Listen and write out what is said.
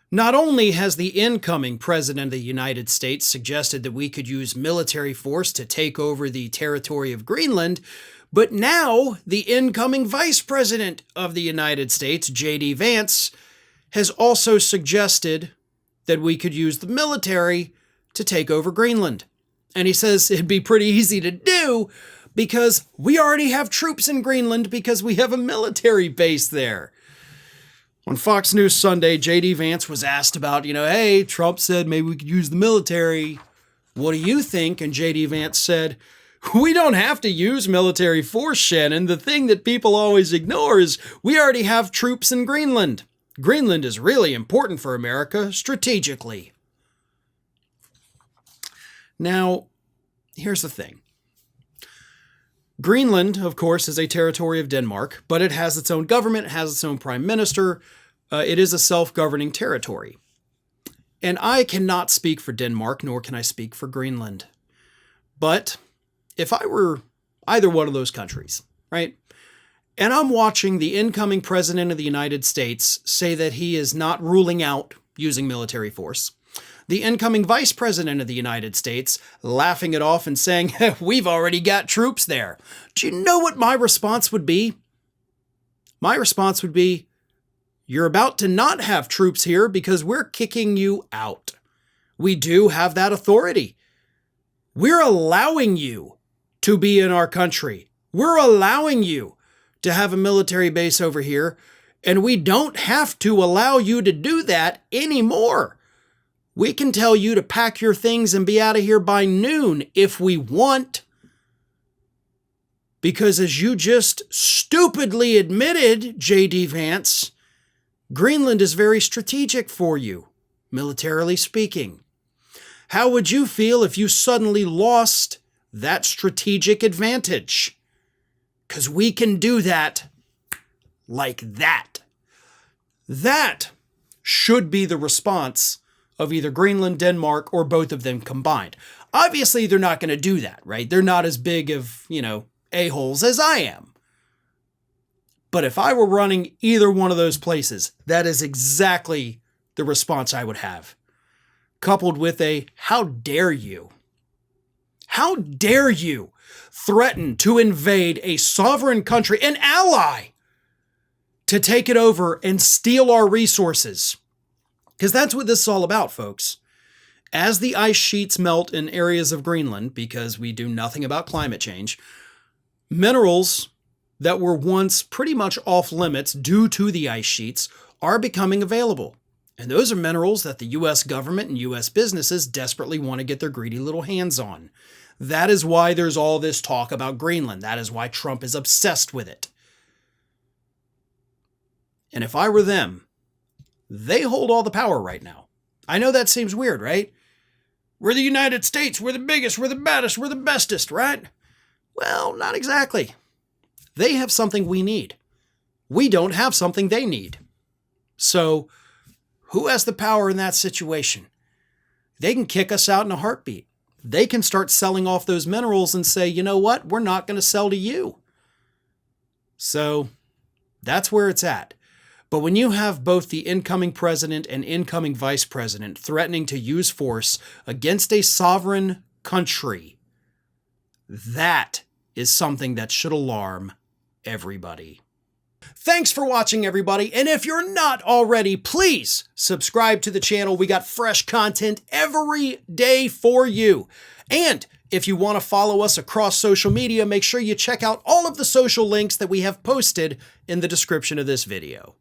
Not only has the incoming president of the United States suggested that we could use military force to take over the territory of Greenland, but now the incoming vice president of the United States, J.D. Vance, has also suggested that we could use the military to take over Greenland. And he says it'd be pretty easy to do because we already have troops in Greenland because we have a military base there. On Fox News Sunday, J.D. Vance was asked about, hey, Trump said maybe we could use the military. What do you think? And J.D. Vance said, we don't have to use military force, Shannon. The thing that people always ignore is we already have troops in Greenland. Greenland is really important for America strategically. Now, here's the thing. Greenland, of course, is a territory of Denmark, but it has its own government, it has its own prime minister. It is a self-governing territory. And I cannot speak for Denmark, nor can I speak for Greenland. But if I were either one of those countries, right, and I'm watching the incoming president of the United States say that he is not ruling out using military force, the incoming vice president of the United States laughing it off and saying, we've already got troops there. Do you know what my response would be? My response would be, you're about to not have troops here because we're kicking you out. We do have that authority. We're allowing you to be in our country. We're allowing you to have a military base over here, and we don't have to allow you to do that anymore. We can tell you to pack your things and be out of here by noon if we want. Because as you just stupidly admitted, J.D. Vance, Greenland is very strategic for you, militarily speaking. How would you feel if you suddenly lost that strategic advantage? Because we can do that like that. That should be the response of either Greenland, Denmark, or both of them combined. Obviously, they're not going to do that, right? They're not as big of, a-holes as I am. But if I were running either one of those places, that is exactly the response I would have. Coupled with a, how dare you? How dare you threaten to invade a sovereign country, an ally, to take it over and steal our resources? Because that's what this is all about, folks. As the ice sheets melt in areas of Greenland, because we do nothing about climate change, minerals that were once pretty much off limits due to the ice sheets are becoming available. And those are minerals that the U.S. government and U.S. businesses desperately want to get their greedy little hands on. That is why there's all this talk about Greenland. That is why Trump is obsessed with it. And if I were them, they hold all the power right now. I know that seems weird, right? We're the United States. We're the biggest. We're the baddest. We're the bestest, right? Well, not exactly. They have something we need. We don't have something they need. So who has the power in that situation? They can kick us out in a heartbeat. They can start selling off those minerals and say, you know what? We're not going to sell to you. So that's where it's at. But when you have both the incoming president and incoming vice president threatening to use force against a sovereign country, that is something that should alarm everybody. Thanks for watching, everybody. And if you're not already, please subscribe to the channel. We got fresh content every day for you. And if you want to follow us across social media, make sure you check out all of the social links that we have posted in the description of this video.